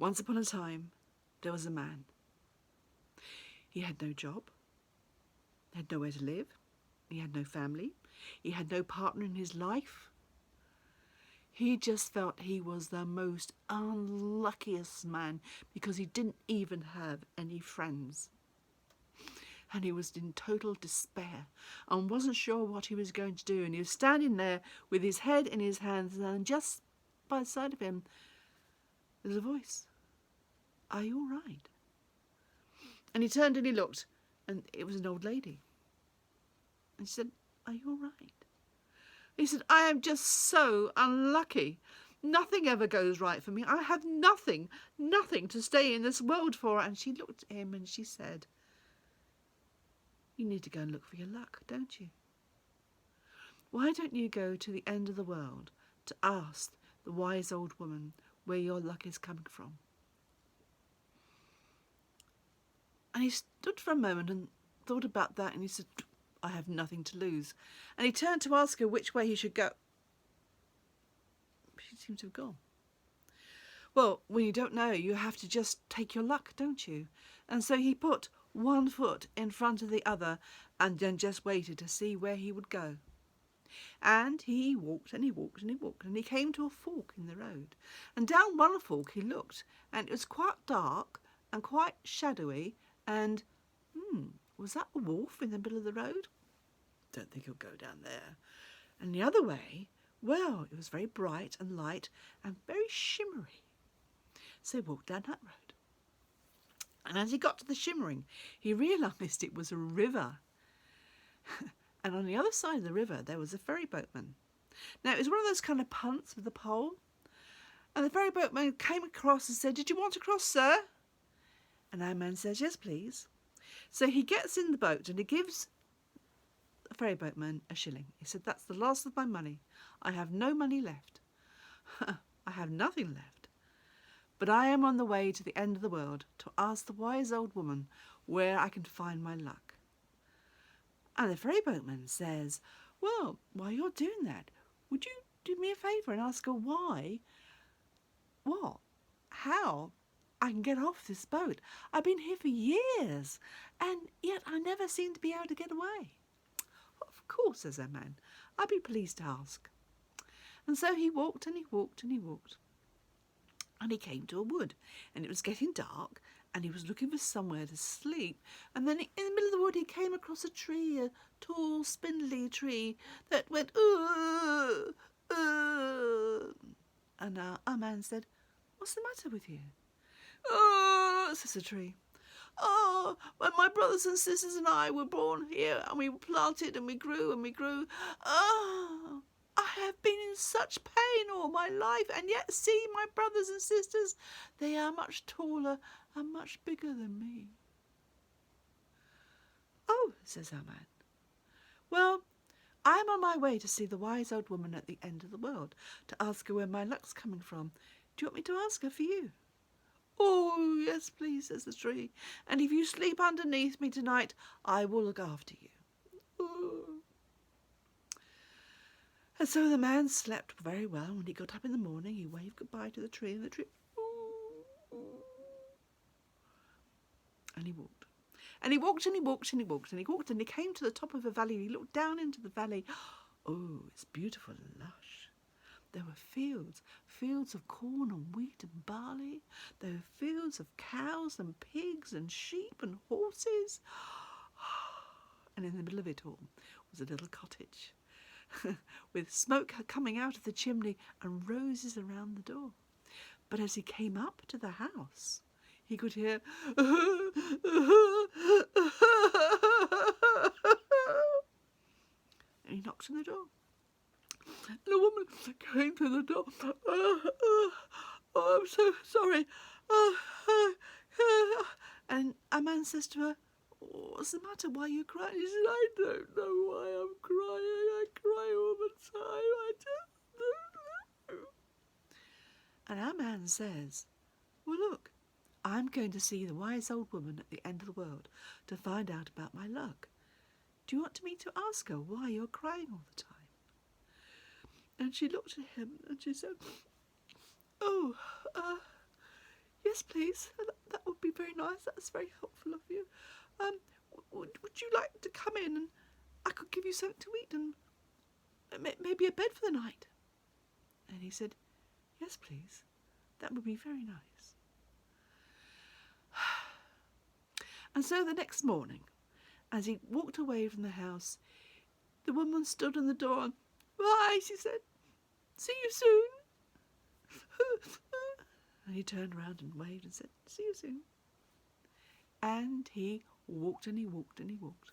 Once upon a time, there was a man. He had no job, had nowhere to live, he had no family, he had no partner in his life. He just felt he was the most unluckiest man because he didn't even have any friends. And he was in total despair and wasn't sure what he was going to do. And he was standing there with his head in his hands, and just by the side of him, there's a voice. Are you all right? And he turned and he looked, and it was an old lady. And she said, are you all right? He said, I am just so unlucky. Nothing ever goes right for me. I have nothing to stay in this world for. And she looked at him and she said, you need to go and look for your luck, don't you? Why don't you go to the end of the world to ask the wise old woman where your luck is coming from? And he stood for a moment and thought about that, and he said, I have nothing to lose. And he turned to ask her which way he should go. She seemed to have gone. Well, when you don't know, you have to just take your luck, don't you? And so he put one foot in front of the other and then just waited to see where he would go. And he walked and he walked and he walked, and he came to a fork in the road. And down one fork he looked, and it was quite dark and quite shadowy, and was that a wolf in the middle of the road? Don't think he'll go down there. And the other way, well, it was very bright and light and very shimmery. So he walked down that road. And as he got to the shimmering, he realised it was a river. And on the other side of the river, there was a ferry boatman. Now, it was one of those kind of punts with a pole. And the ferry boatman came across and said, did you want to cross, sir? And our man says, yes, please. So he gets in the boat and he gives the ferry boatman a shilling. He said, that's the last of my money. I have no money left. I have nothing left. But I am on the way to the end of the world to ask the wise old woman where I can find my luck. And the ferry boatman says, well, while you're doing that, would you do me a favour and ask her why, what, how I can get off this boat? I've been here for years, and yet I never seem to be able to get away. Of course, says our man, I'd be pleased to ask. And so he walked and he walked and he walked. And he came to a wood, and it was getting dark, and he was looking for somewhere to sleep. And then in the middle of the wood he came across a tree, a tall, spindly tree that went, And our man said, what's the matter with you? Oh, says the tree. Oh, when my brothers and sisters and I were born here, and we were planted and we grew and we grew, oh, I have been in such pain all my life, and yet see my brothers and sisters, they are much taller and much bigger than me. Oh, says our man. Well, I'm on my way to see the wise old woman at the end of the world, to ask her where my luck's coming from. Do you want me to ask her for you? Oh, yes, please, says the tree. And if you sleep underneath me tonight, I will look after you. Oh. And so the man slept very well. When he got up in the morning, he waved goodbye to the tree, and the tree, and he walked. And he walked and he walked and he walked and he walked, and he came to the top of a valley, and he looked down into the valley. Oh, it's beautiful and lush. There were fields of corn and wheat and barley. There were fields of cows and pigs and sheep and horses. And in the middle of it all was a little cottage with smoke coming out of the chimney and roses around the door. But as he came up to the house, he could hear and he knocked on the door. And a woman came to the door. Oh, I'm so sorry. And a man says to her, what's the matter? Why are you crying? She said, I don't know why I'm crying. I cry all the time. I just don't know. And our man says, well, look, I'm going to see the wise old woman at the end of the world to find out about my luck. Do you want me to ask her why you're crying all the time? And she looked at him and she said, oh, Yes, please. That would be very nice. That's very helpful of you. Would you like to come in and I could give you something to eat and maybe a bed for the night? And he said, yes, please. That would be very nice. And so the next morning, as he walked away from the house, the woman stood in the door and, bye, she said. See you soon. And he turned around and waved and said, see you soon. And he walked and he walked and he walked.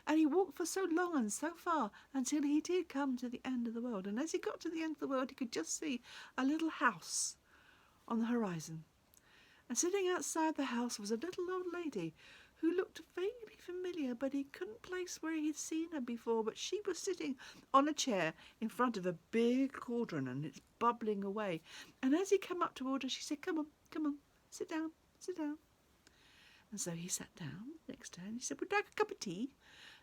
And he walked for so long and so far until he did come to the end of the world. And as he got to the end of the world, he could just see a little house on the horizon. And sitting outside the house was a little old lady who looked vaguely familiar, but he couldn't place where he'd seen her before. But she was sitting on a chair in front of a big cauldron, and it's bubbling away. And as he came up toward her, she said, come on, sit down, sit down. And so he sat down next to her, and she said, would you like a cup of tea?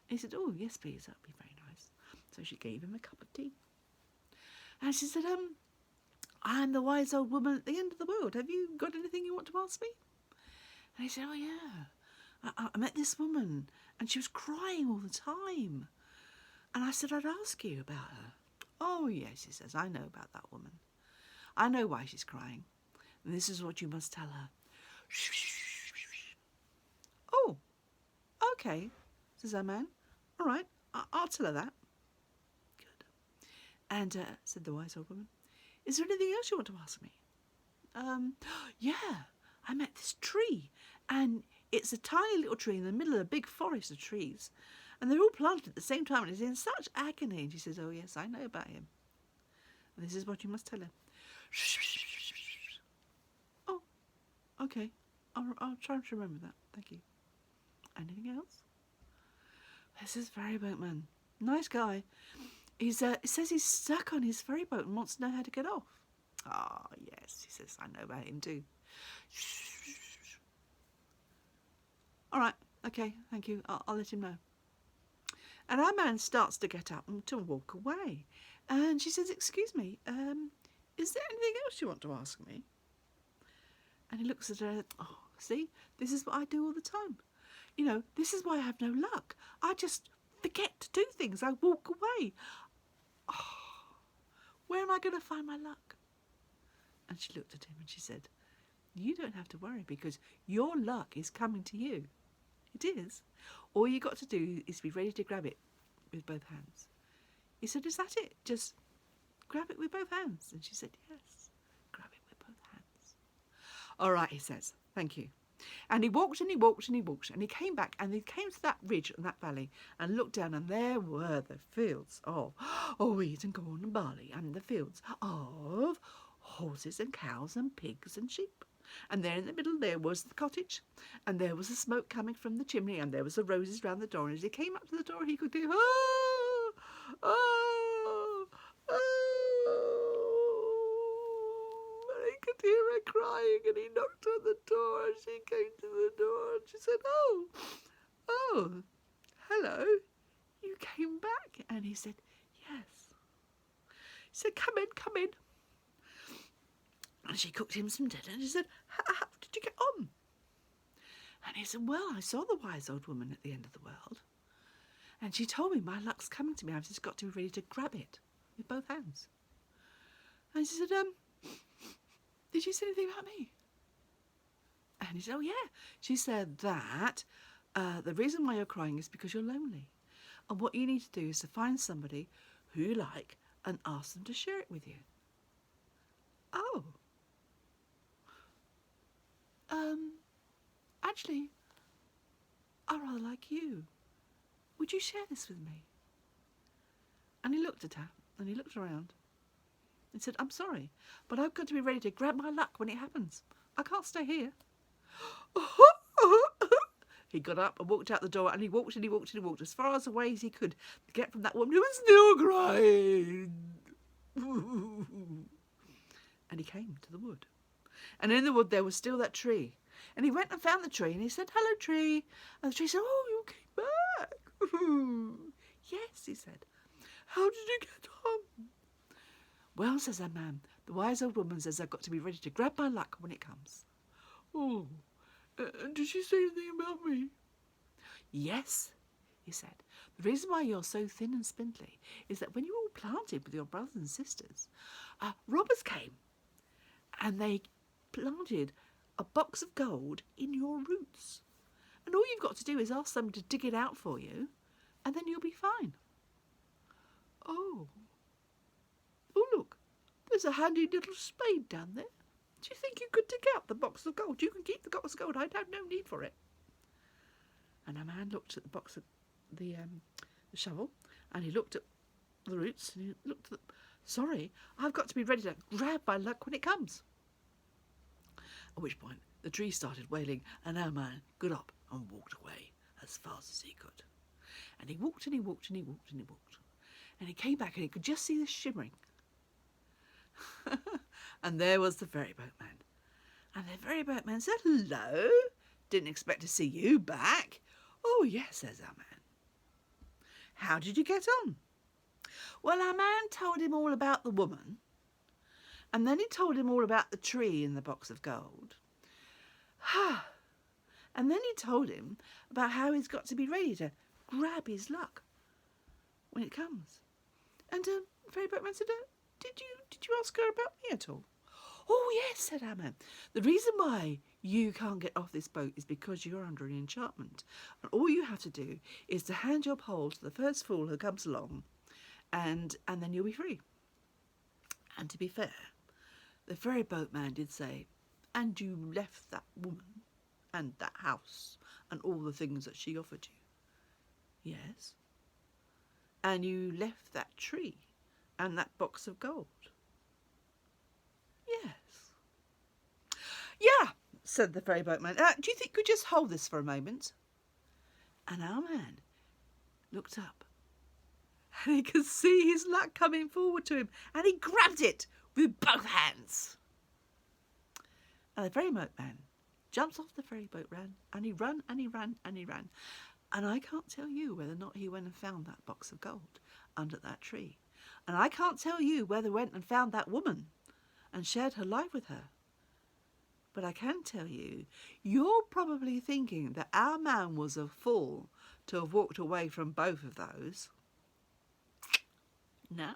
And he said, oh, yes, please, that would be very nice. So she gave him a cup of tea. And she said, I'm the wise old woman at the end of the world. Have you got anything you want to ask me? And he said, oh, yeah. I met this woman, and she was crying all the time. And I said, I'd ask you about her. Oh, yes, he says, I know about that woman. I know why she's crying. And this is what you must tell her. Oh, okay, says our man. All right, I'll tell her that. Good. And said the wise old woman, is there anything else you want to ask me? Yeah, I met this tree, and it's a tiny little tree in the middle of a big forest of trees, and they're all planted at the same time, and it's in such agony. And she says, oh, yes, I know about him. And this is what you must tell him. Oh, okay, I'll try to remember that. Thank you. Anything else? This is ferry boatman. Nice guy. It says he's stuck on his ferry boat and wants to know how to get off. Ah, yes, he says, I know about him too. All right, okay, thank you. I'll let him know. And our man starts to get up and to walk away. And she says, excuse me, is there anything else you want to ask me? And he looks at her, oh, see, this is what I do all the time. You know, this is why I have no luck. I just forget to do things. I walk away. Oh, where am I going to find my luck? And she looked at him and she said, you don't have to worry because your luck is coming to you. It is. All you got to do is be ready to grab it with both hands. He said, is that it? Just grab it with both hands. And she said, yes, grab it with both hands. All right, he says, thank you. And he walked and he walked and he walked and he came back and he came to that ridge and that valley and looked down and there were the fields of wheat and corn and barley and the fields of horses and cows and pigs and sheep. And there in the middle there was the cottage and there was the smoke coming from the chimney and there was the roses round the door, and as he came up to the door he could hear, oh, oh, oh, and he could hear her crying, and he knocked on the door and she came to the door and she said, oh, hello, you came back? And he said, yes. He said, come in. And she cooked him some dinner and she said, how did you get on? And he said, well, I saw the wise old woman at the end of the world and she told me my luck's coming to me. I've just got to be ready to grab it with both hands. And she said, did she say anything about me? And he said, oh, yeah. She said that the reason why you're crying is because you're lonely. And what you need to do is to find somebody who you like and ask them to share it with you. Oh. Actually, I rather like you. Would you share this with me? And he looked at her, and he looked around, and said, I'm sorry, but I've got to be ready to grab my luck when it happens. I can't stay here. He got up and walked out the door, and he walked and he walked and he walked as far as away as he could to get from that woman who was still crying. And he came to the wood. And in the wood there was still that tree. And he went and found the tree and he said, hello, tree. And the tree said, oh, you came back. Yes, he said. How did you get on? Well, says our man, the wise old woman says I've got to be ready to grab my luck when it comes. Oh, did she say anything about me? Yes, he said. The reason why you're so thin and spindly is that when you were all planted with your brothers and sisters, robbers came and they planted a box of gold in your roots. And all you've got to do is ask them to dig it out for you, and then you'll be fine. Oh. Oh, look, there's a handy little spade down there. Do you think you could dig out the box of gold? You can keep the box of gold. I have no need for it. And a man looked at the box of the shovel, and he looked at the roots, and he looked at the... Sorry, I've got to be ready to grab my luck when it comes. At which point, the tree started wailing, and our man got up and walked away as fast as he could. And he walked and he walked and he walked and he walked. And he came back and he could just see the shimmering. And there was the ferry boatman. And the ferry boatman said, "Hello, didn't expect to see you back." "Oh, yes," says our man. "How did you get on?" Well, our man told him all about the woman. And then he told him all about the tree in the box of gold. And then he told him about how he's got to be ready to grab his luck when it comes. And the ferry boatman said, did you ask her about me at all?" "Oh, yes," said our man. "The reason why you can't get off this boat is because you're under an enchantment. And all you have to do is to hand your pole to the first fool who comes along, and then you'll be free." And to be fair, the ferry boatman did say, "And you left that woman and that house and all the things that she offered you?" "Yes." "And you left that tree and that box of gold?" "Yes." "Yeah," said the ferry boatman. "Do you think you could just hold this for a moment?" And our man looked up, and he could see his luck coming forward to him, and he grabbed it with both hands. And the ferry boatman jumps off the ferry boat, and he ran, and he ran, and he ran. And I can't tell you whether or not he went and found that box of gold under that tree. And I can't tell you whether he went and found that woman and shared her life with her. But I can tell you, you're probably thinking that our man was a fool to have walked away from both of those. No.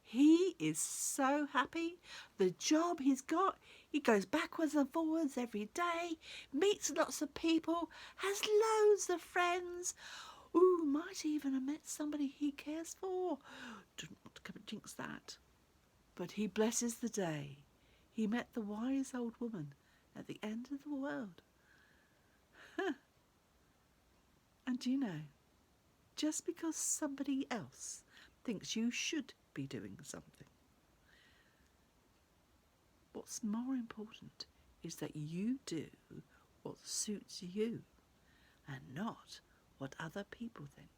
He is so happy. The job he's got, he goes backwards and forwards every day, meets lots of people, has loads of friends. Ooh, might even have met somebody he cares for. Don't want to come and jinx that. But he blesses the day he met the wise old woman at the end of the world. And do you know, just because somebody else thinks you should be doing something, what's more important is that you do what suits you and not what other people think.